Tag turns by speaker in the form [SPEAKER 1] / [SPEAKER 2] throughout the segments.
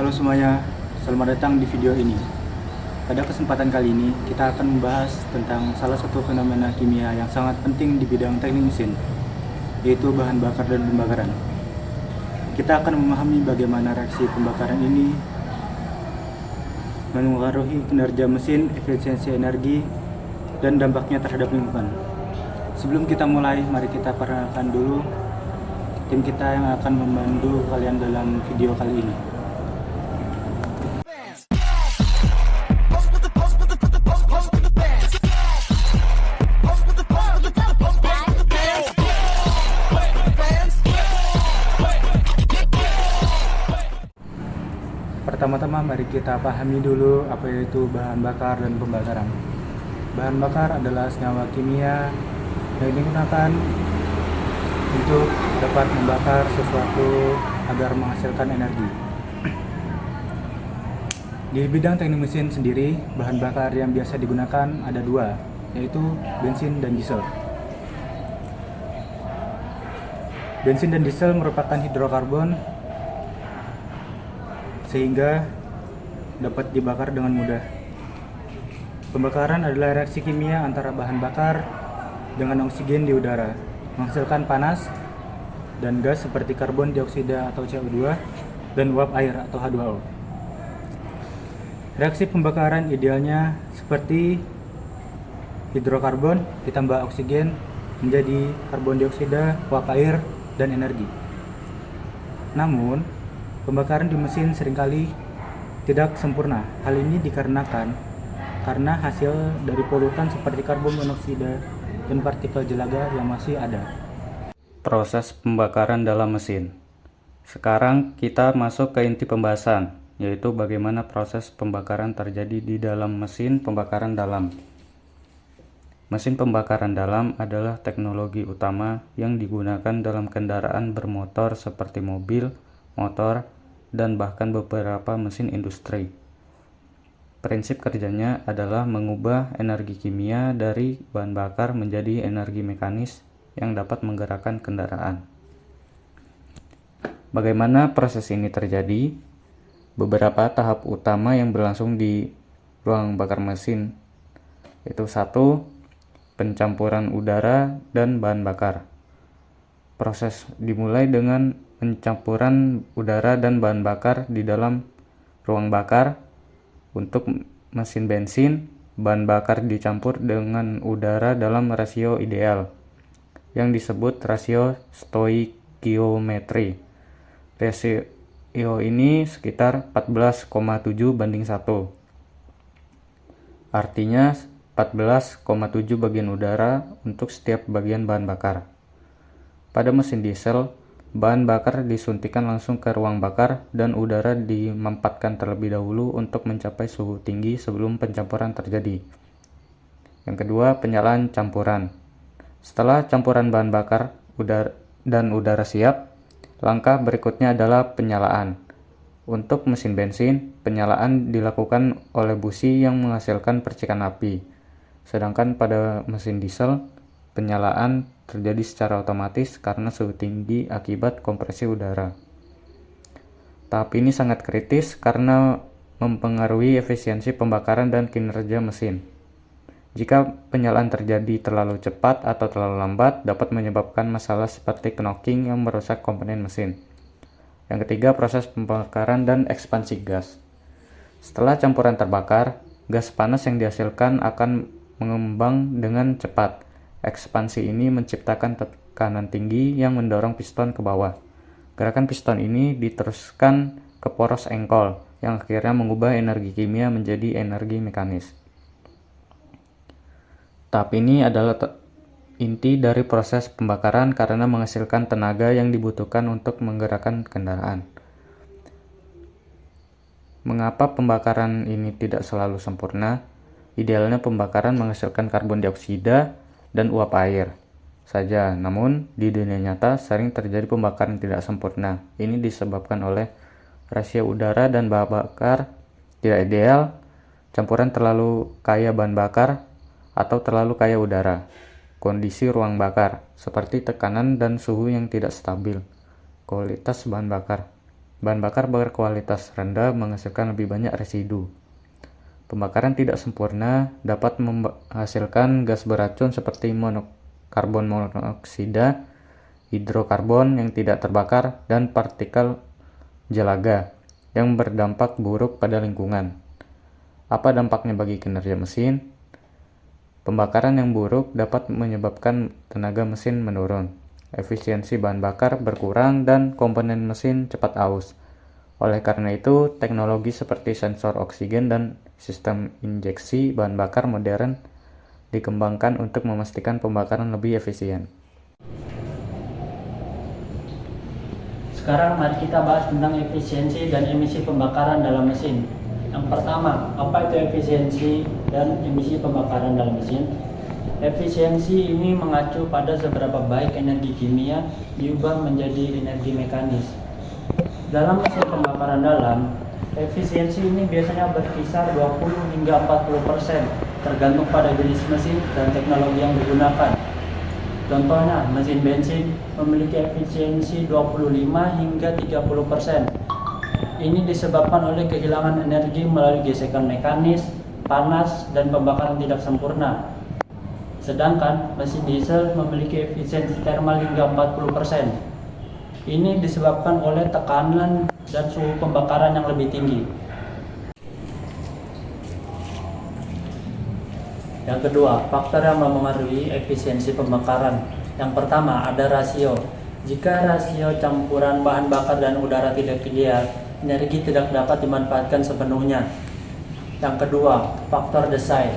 [SPEAKER 1] Halo semuanya, selamat datang di video ini. Pada kesempatan kali ini, kita akan membahas tentang salah satu fenomena kimia yang sangat penting di bidang teknik mesin, yaitu bahan bakar dan pembakaran. Kita akan memahami bagaimana reaksi pembakaran ini mengaruhi kinerja mesin, efisiensi energi, dan dampaknya terhadap lingkungan. Sebelum kita mulai, mari kita perkenalkan dulu tim kita yang akan membantu kalian dalam video kali ini. Pertama-tama mari kita pahami dulu apa itu bahan bakar dan pembakaran. Bahan bakar adalah senyawa kimia yang digunakan untuk dapat membakar sesuatu agar menghasilkan energi. Di bidang teknik mesin sendiri, bahan bakar yang biasa digunakan ada dua, yaitu bensin dan diesel. Bensin dan diesel merupakan hidrokarbon sehingga dapat dibakar dengan mudah. Pembakaran adalah reaksi kimia antara bahan bakar dengan oksigen di udara, menghasilkan panas dan gas seperti karbon dioksida atau CO2 dan uap air atau H2O. Reaksi pembakaran idealnya seperti hidrokarbon ditambah oksigen menjadi karbon dioksida, uap air, dan energi. Namun, pembakaran di mesin seringkali tidak sempurna. Hal ini dikarenakan karena hasil dari polutan seperti karbon monoksida dan partikel jelaga yang masih ada.
[SPEAKER 2] Proses pembakaran dalam mesin. Sekarang kita masuk ke inti pembahasan, yaitu bagaimana proses pembakaran terjadi di dalam mesin pembakaran dalam. Mesin pembakaran dalam adalah teknologi utama yang digunakan dalam kendaraan bermotor seperti mobil, motor, dan bahkan beberapa mesin industri. Prinsip kerjanya adalah mengubah energi kimia dari bahan bakar menjadi energi mekanis yang dapat menggerakkan kendaraan. Bagaimana proses ini terjadi? Beberapa tahap utama yang berlangsung di ruang bakar mesin, yaitu 1. Pencampuran udara dan bahan bakar. Proses dimulai dengan pencampuran udara dan bahan bakar di dalam ruang bakar. Untuk mesin bensin, bahan bakar dicampur dengan udara dalam rasio ideal yang disebut rasio stoikiometri. Rasio ini sekitar 14,7:1. Artinya 14,7 bagian udara untuk setiap bagian bahan bakar. Pada mesin diesel, bahan bakar disuntikan langsung ke ruang bakar dan udara dimampatkan terlebih dahulu untuk mencapai suhu tinggi sebelum pencampuran terjadi. Yang kedua, penyalaan campuran. Setelah campuran bahan bakar dan udara siap, langkah berikutnya adalah penyalaan. Untuk mesin bensin, penyalaan dilakukan oleh busi yang menghasilkan percikan api. Sedangkan pada mesin diesel, penyalaan terjadi secara otomatis karena suhu tinggi akibat kompresi udara. Tahap ini sangat kritis karena mempengaruhi efisiensi pembakaran dan kinerja mesin. Jika penyalaan terjadi terlalu cepat atau terlalu lambat, dapat menyebabkan masalah seperti knocking yang merusak komponen mesin. Yang ketiga, proses pembakaran dan ekspansi gas. Setelah campuran terbakar, gas panas yang dihasilkan akan mengembang dengan cepat. Ekspansi ini menciptakan tekanan tinggi yang mendorong piston ke bawah. Gerakan piston ini diteruskan ke poros engkol, yang akhirnya mengubah energi kimia menjadi energi mekanis. Tahap ini adalah inti dari proses pembakaran karena menghasilkan tenaga yang dibutuhkan untuk menggerakkan kendaraan. Mengapa pembakaran ini tidak selalu sempurna? Idealnya pembakaran menghasilkan karbon dioksida dan uap air saja, namun di dunia nyata sering terjadi pembakaran tidak sempurna. Ini disebabkan oleh rasio udara dan bahan bakar tidak ideal, campuran terlalu kaya bahan bakar, atau terlalu kaya udara. Kondisi ruang bakar, seperti tekanan dan suhu yang tidak stabil, kualitas bahan bakar, Bahan bakar berkualitas rendah menghasilkan lebih banyak residu. Pembakaran tidak sempurna dapat menghasilkan gas beracun seperti karbon monoksida, hidrokarbon yang tidak terbakar, dan partikel jelaga yang berdampak buruk pada lingkungan. Apa dampaknya bagi kinerja mesin? Pembakaran yang buruk dapat menyebabkan tenaga mesin menurun, efisiensi bahan bakar berkurang, dan komponen mesin cepat aus. Oleh karena itu, teknologi seperti sensor oksigen dan sistem injeksi bahan bakar modern dikembangkan untuk memastikan pembakaran lebih efisien.
[SPEAKER 3] Sekarang mari kita bahas tentang efisiensi dan emisi pembakaran dalam mesin. Yang pertama, apa itu efisiensi dan emisi pembakaran dalam mesin? Efisiensi ini mengacu pada seberapa baik energi kimia diubah menjadi energi mekanis. Dalam mesin pembakaran dalam, efisiensi ini biasanya berkisar 20 hingga 40%, tergantung pada jenis mesin dan teknologi yang digunakan. Contohnya, mesin bensin memiliki efisiensi 25 hingga 30%. Ini disebabkan oleh kehilangan energi melalui gesekan mekanis, panas, dan pembakaran tidak sempurna. Sedangkan mesin diesel memiliki efisiensi thermal hingga 40%. Ini disebabkan oleh tekanan dan suhu pembakaran yang lebih tinggi. Yang kedua, faktor yang memengaruhi efisiensi pembakaran. Yang pertama, ada rasio. Jika rasio campuran bahan bakar dan udara tidak ideal, energi tidak dapat dimanfaatkan sepenuhnya. Yang kedua, faktor desain.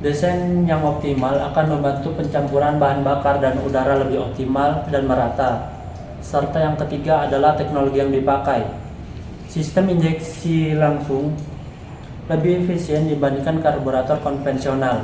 [SPEAKER 3] Desain yang optimal akan membantu pencampuran bahan bakar dan udara lebih optimal dan merata. Serta yang ketiga adalah teknologi yang dipakai. Sistem injeksi langsung lebih efisien dibandingkan karburator konvensional.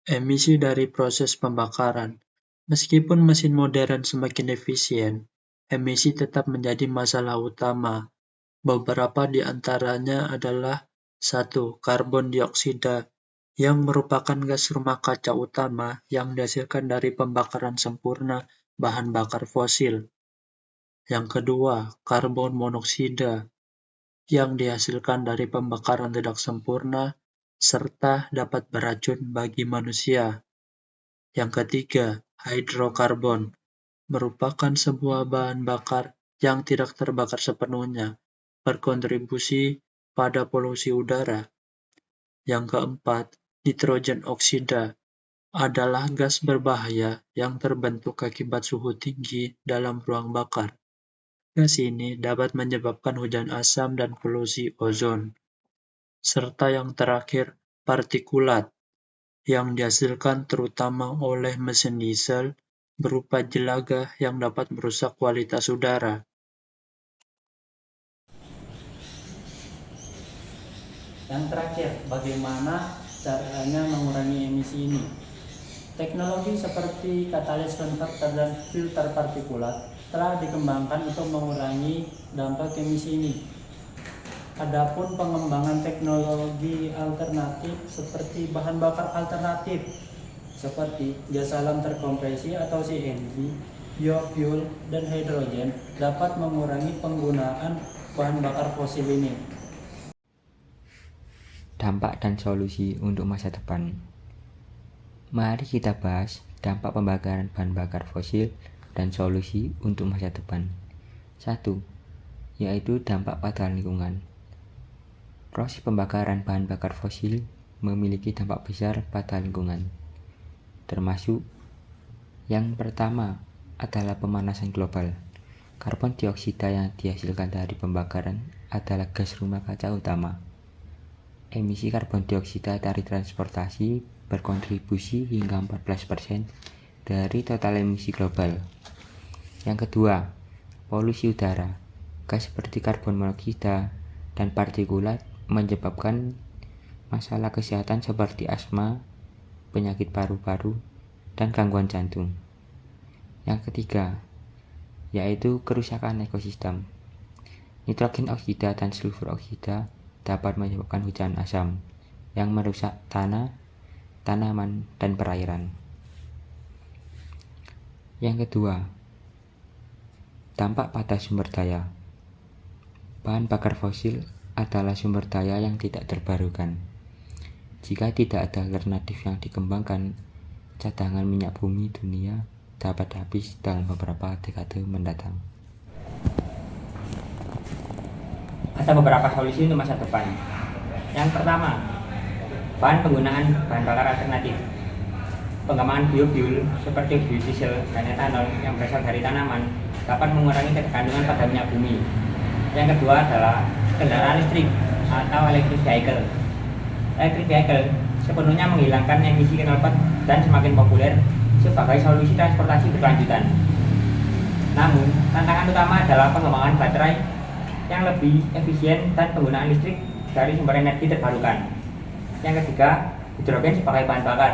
[SPEAKER 3] Emisi dari proses pembakaran. Meskipun mesin modern semakin efisien, emisi tetap menjadi masalah utama. Beberapa di antaranya adalah 1. Karbon dioksida, yang merupakan gas rumah kaca utama yang dihasilkan dari pembakaran sempurna bahan bakar fosil. Yang kedua, karbon monoksida, yang dihasilkan dari pembakaran tidak sempurna serta dapat beracun bagi manusia. Yang ketiga, hidrokarbon, merupakan sebuah bahan bakar yang tidak terbakar sepenuhnya, berkontribusi pada polusi udara. Yang keempat, nitrogen oksida, adalah gas berbahaya yang terbentuk akibat suhu tinggi dalam ruang bakar. Gas ini dapat menyebabkan hujan asam dan polusi ozon. Serta yang terakhir, partikulat, yang dihasilkan terutama oleh mesin diesel berupa jelaga yang dapat merusak kualitas udara. Yang terakhir, bagaimana caranya mengurangi emisi ini? Teknologi seperti katalis konverter dan filter partikulat telah dikembangkan untuk mengurangi dampak emisi ini. Adapun pengembangan teknologi alternatif seperti bahan bakar alternatif seperti gas alam terkompresi atau CNG, biofuel, dan hidrogen dapat mengurangi penggunaan bahan bakar fosil ini.
[SPEAKER 4] Dampak dan solusi untuk masa depan. Mari kita bahas dampak pembakaran bahan bakar fosil dan solusi untuk masa depan. 1. Yaitu dampak pada lingkungan. Proses pembakaran bahan bakar fosil memiliki dampak besar pada lingkungan, termasuk yang pertama adalah pemanasan global. Karbon dioksida yang dihasilkan dari pembakaran adalah gas rumah kaca utama. Emisi karbon dioksida dari transportasi berkontribusi hingga 14% dari total emisi global. Yang kedua, polusi udara. Gas seperti karbon monoksida dan partikulat menyebabkan masalah kesehatan seperti asma, penyakit paru-paru, dan gangguan jantung. Yang ketiga, yaitu kerusakan ekosistem. Nitrogen oksida dan sulfur oksida dapat menyebabkan hujan asam yang merusak tanah, tanaman, dan perairan. Yang kedua, Dampak pada sumber daya. Bahan bakar fosil adalah sumber daya yang tidak terbarukan. Jika tidak ada alternatif yang dikembangkan, cadangan minyak bumi dunia dapat habis dalam beberapa dekade mendatang.
[SPEAKER 5] Ada beberapa solusi untuk masa depan. Yang pertama, penggunaan bahan bakar alternatif. Pengembangan biofuel seperti biodiesel dan etanol yang berasal dari tanaman dapat mengurangi kandungan pada minyak bumi. Yang kedua adalah kendaraan listrik atau electric vehicle. Electric vehicle sepenuhnya menghilangkan emisi knalpot dan semakin populer sebagai solusi transportasi berkelanjutan. Namun, tantangan utama adalah pengembangan baterai yang lebih efisien dan penggunaan listrik dari sumber energi terbarukan. Yang ketiga, hidrogen sebagai bahan bakar.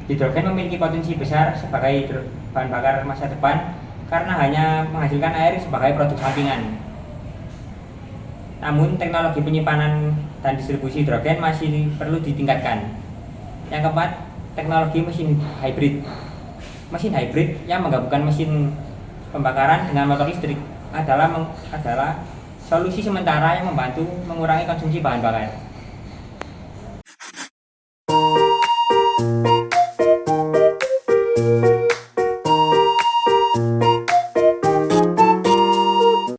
[SPEAKER 5] Hidrogen memiliki potensi besar sebagai bahan bakar masa depan karena hanya menghasilkan air sebagai produk sampingan. Namun, teknologi penyimpanan dan distribusi hidrogen masih perlu ditingkatkan. Yang keempat, teknologi mesin hybrid. Mesin hybrid yang menggabungkan mesin pembakaran dengan motor listrik adalah solusi sementara yang membantu mengurangi konsumsi bahan bakar.